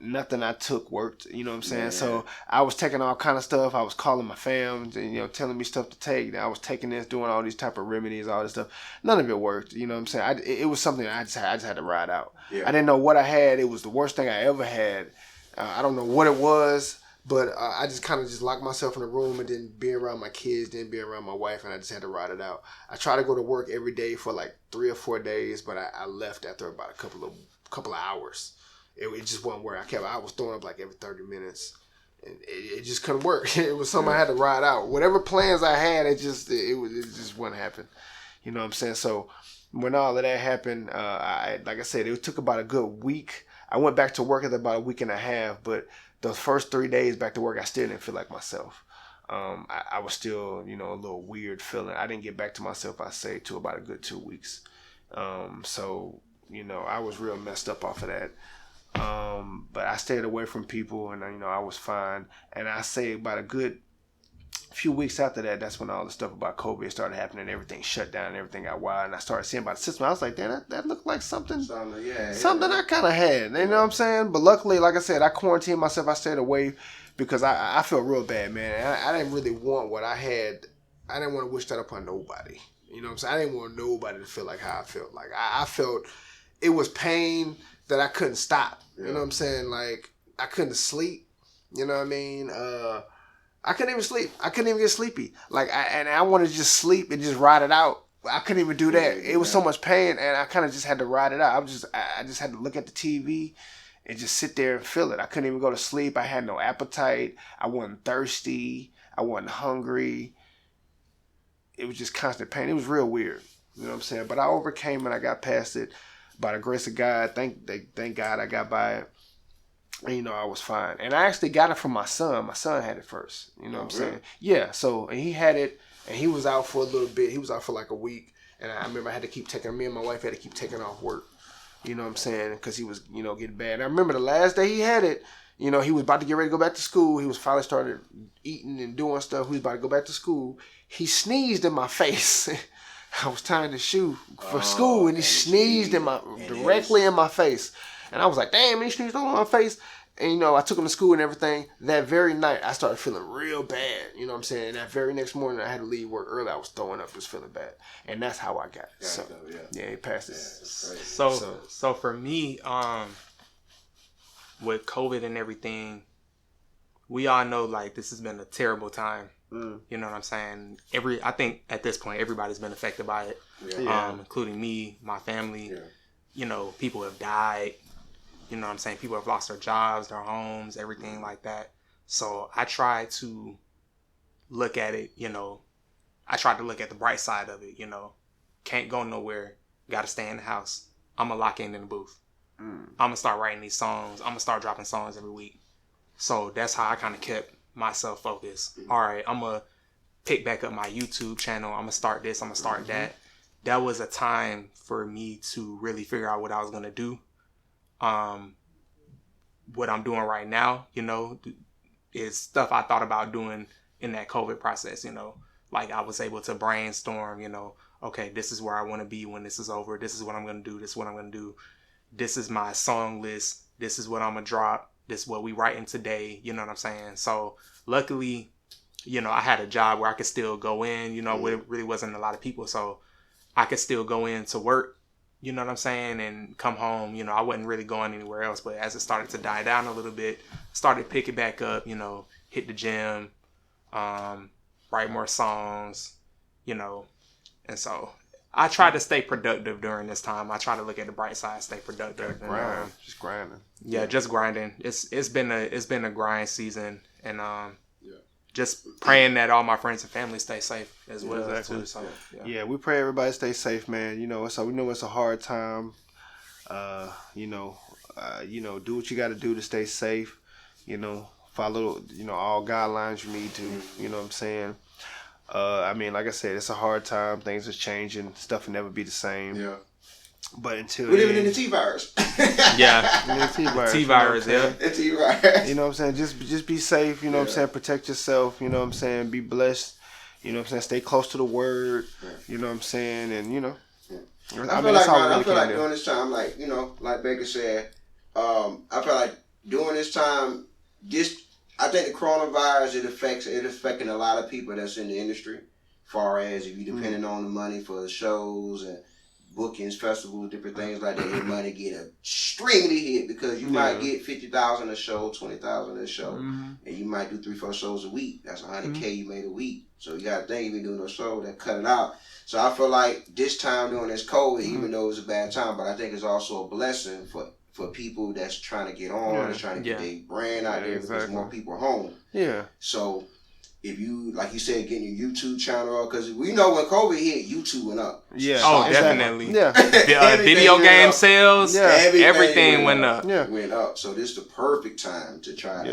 Nothing I took worked, you know what I'm saying? Yeah. So I was taking all kind of stuff. I was calling my fam, you know, telling me stuff to take. I was taking this, doing all these type of remedies, all this stuff. None of it worked, you know what I'm saying? It was something I just had to ride out. Yeah. I didn't know what I had. It was the worst thing I ever had. I don't know what it was, but I just kind of just locked myself in a room and didn't be around my kids, didn't be around my wife, and I just had to ride it out. I tried to go to work every day for like 3 or 4 days, but I left after about a couple of hours. It just wasn't where I was throwing up like every 30 minutes. And it just couldn't work. It was something I had to ride out. Whatever plans I had, it just wouldn't happen. You know what I'm saying? So when all of that happened, like I said, it took about a good week. I went back to work after about a week and a half, but those first 3 days back to work, I still didn't feel like myself. I was still, you know, a little weird feeling. I didn't get back to myself, I say, to about a good 2 weeks. So, you know, I was real messed up off of that. But I stayed away from people and, you know, I was fine. And I say about a good few weeks after that, that's when all the stuff about COVID started happening. Everything shut down and everything got wild. And I started seeing about the system. I was like, damn, that looked like something I kind of had. You know what I'm saying? But luckily, like I said, I quarantined myself. I stayed away because I felt real bad, man. And I didn't really want what I had. I didn't want to wish that upon nobody. You know what I'm saying? I didn't want nobody to feel like how I felt. Like I felt it was pain that I couldn't stop. You know what I'm saying? Like, I couldn't sleep. You know what I mean? I couldn't even sleep. I couldn't even get sleepy. Like, I wanted to just sleep and just ride it out. I couldn't even do that. It was so much pain, and I kind of just had to ride it out. I just had to look at the TV and just sit there and feel it. I couldn't even go to sleep. I had no appetite. I wasn't thirsty. I wasn't hungry. It was just constant pain. It was real weird. You know what I'm saying? But I overcame it. I got past it. By the grace of God, thank God I got by it. And, you know, I was fine. And I actually got it from my son. My son had it first. You know what I'm saying? Yeah. So, and he had it, and he was out for a little bit. He was out for like a week. And I remember me and my wife had to keep taking off work. You know what I'm saying? Because he was, you know, getting bad. And I remember the last day he had it, you know, he was about to get ready to go back to school. He was finally started eating and doing stuff. He was about to go back to school. He sneezed in my face. I was tying the shoe for school, and he sneezed directly in my face. And I was like, damn, he sneezed all in my face. And, you know, I took him to school and everything. That very night, I started feeling real bad. You know what I'm saying? And that very next morning, I had to leave work early. I was throwing up, just feeling bad. And that's how I got it. So, he passed it. So for me, with COVID and everything, we all know, like, this has been a terrible time. You know what I'm saying? I think at this point, everybody's been affected by it, including me, my family. You know, people have died. You know what I'm saying? People have lost their jobs, their homes, everything like that. So I try to look at it, you know, I try to look at the bright side of it, you know. Can't go nowhere. Got to stay in the house. I'm going to lock in the booth. I'm going to start writing these songs. I'm going to start dropping songs every week. So that's how I kind of kept myself focused. All right, I'm gonna pick back up my YouTube channel. I'm gonna start this. I'm gonna start that. That was a time for me to really figure out what I was gonna do. What I'm doing right now, you know, is stuff I thought about doing in that COVID process. You know, like I was able to brainstorm. You know, okay, this is where I want to be when this is over. This is what I'm gonna do. This is what I'm gonna do. This is my song list. This is what I'm gonna drop. This is what we writing today, you know what I'm saying? So luckily, you know, I had a job where I could still go in, you know, where it really wasn't a lot of people. So I could still go in to work, you know what I'm saying? And come home, you know, I wasn't really going anywhere else. But as it started to die down a little bit, started picking back up, you know, hit the gym, write more songs, you know. And so I try to stay productive during this time. I try to look at the bright side, stay productive. Just grinding. Yeah, just grinding. It's been a grind season, and just praying that all my friends and family stay safe as well. Exactly. Too. So we pray everybody stay safe, man. You know, so we know it's a hard time. Do what you got to do to stay safe. You know, follow, all guidelines you need to, you know what I'm saying? I mean, like I said, it's a hard time. Things are changing. Stuff will never be the same. Yeah. But until we're living in the T-virus. Yeah. T-virus. T-virus, yeah. The T-virus. You know what I'm saying? Just be safe, what I'm saying? Protect yourself, you know what I'm saying? Be blessed, you know what I'm saying? Stay close to the word, you know what I'm saying? And, I feel like during this time, like, like Baker said, I feel like during this time, I think the coronavirus, it affecting a lot of people that's in the industry. Far as if you depending on the money for the shows and bookings, festivals, different things like that, your money get extremely hit because you might get $50,000 a show, $20,000 a show, and you might do 3-4 shows a week. That's $100K you made a week. So you got to think, if you're doing a show, that cut it out. So I feel like this time during this COVID, even though it's a bad time, but I think it's also a blessing for people that's trying to get on, that's trying to get their brand out there because more people are home. Yeah. So if you, like you said, getting your YouTube channel up, because we know when COVID hit, YouTube went up. Yeah. Oh, definitely. Yeah. Video game sales, everything went up. Yeah. Went up. So this is the perfect time to try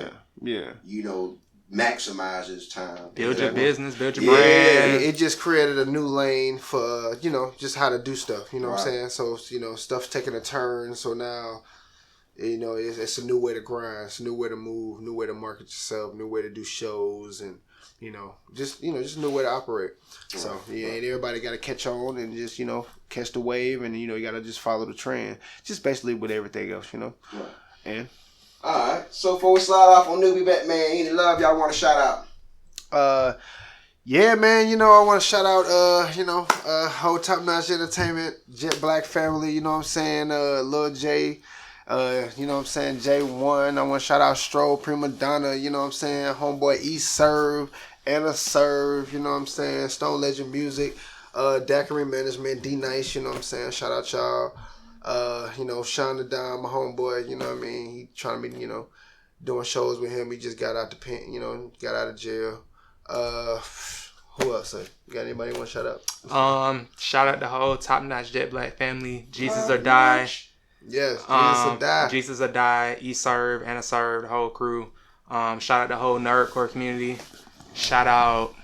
to, maximize this time. Build your business, build your brand. It just created a new lane for, just how to do stuff. You know what I'm saying? So, stuff's taking a turn. So now, it's a new way to grind. It's a new way to move, new way to market yourself, new way to do shows, and just a new way to operate. So and everybody got to catch on and just catch the wave, and you got to just follow the trend. Just basically with everything else, And all right. So before we slide off on NewbieVeT, man, any love y'all want to shout out? Yeah, man. I want to shout out, whole Top Notch Entertainment, Jet Black family. You know what I'm saying? Lil J. You know what I'm saying? J1. I want to shout out Stroll, Prima Donna. You know what I'm saying? Homeboy East Serve, Anna Serve. You know what I'm saying? Stone Legend Music, Daiquiri Management, D Nice. You know what I'm saying? Shout out y'all. Sean the Dime, my homeboy. You know what I mean? He trying to be, doing shows with him. He just got out the pen. Got out of jail. Who else? You got anybody want to shout out? Shout out the whole Top Notch Jet Black family. Jesus or Die. Yes, Jesus or Die. Jesus or Die, E-Serve, Anna Serve, the whole crew. Shout out the whole NerdCore community. Shout out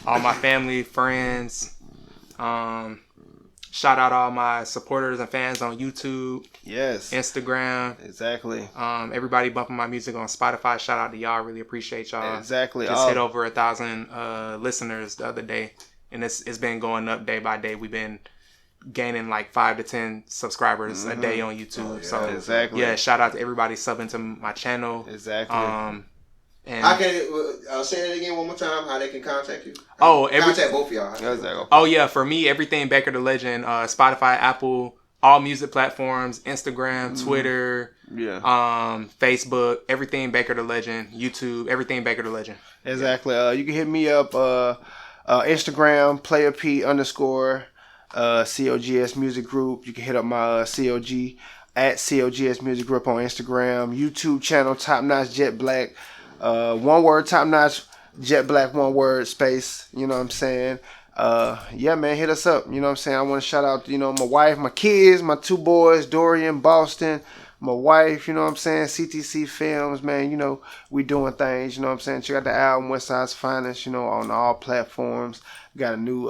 all my family, friends. Shout out all my supporters and fans on YouTube. Yes. Instagram. Exactly. Everybody bumping my music on Spotify. Shout out to y'all. Really appreciate y'all. Exactly. Just hit over 1,000 listeners the other day. And it's been going up day by day. We've been gaining like 5 to 10 subscribers a day on YouTube. So exactly. Yeah, shout out to everybody subbing to my channel. Exactly. And I can say that again one more time. How they can contact you? Contact both of y'all. Oh yeah, for me, everything Baker the Legend. Spotify, Apple, all music platforms, Instagram, Twitter, Facebook, everything Baker the Legend, YouTube, everything Baker the Legend. Exactly. You can hit me up Instagram, Playa P _ COGS Music Group. You can hit up my COG at COGS Music Group on Instagram. YouTube channel Top Notch Jet Black. One word, Top Notch Jet Black, one word, space. You know what I'm saying? Yeah, man, hit us up. You know what I'm saying? I want to shout out, my wife, my kids, my 2 boys, Dorian, Boston, my wife, you know what I'm saying? CTC Films, man, we doing things, you know what I'm saying? Check out the album, West Side's Finest, on all platforms. We got a new,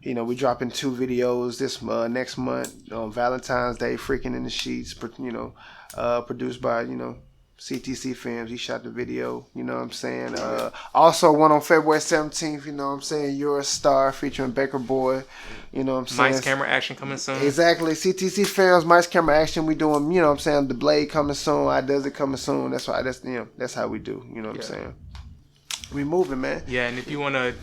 we dropping 2 videos this next month on Valentine's Day, Freaking in the Sheets, produced by, CTC Films. He shot the video, you know what I'm saying? Also one on February 17th, you know what I'm saying? You're a Star featuring Baker Boy, you know what I'm saying? Mice Camera Action coming soon. Exactly. CTC Films, Mice Camera Action. We doing, you know what I'm saying? The Blade coming soon. I Does It coming soon. That's why, that's how we do, you know what I'm saying? We moving, man. Yeah, and if you want to,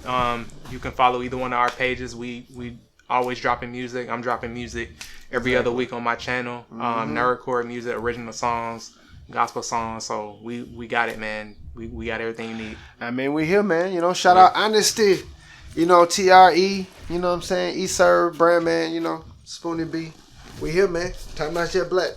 you can follow either one of our pages. We always dropping music. I'm dropping music every other week on my channel. NerdCore music, original songs, gospel songs. So we got it, man. We got everything you need. I mean, we here, man. Shout out Honesty. TRE. You know what I'm saying? E-Serve, Brand Man. Spoonie B. We here, man. Top Notch Jet Black.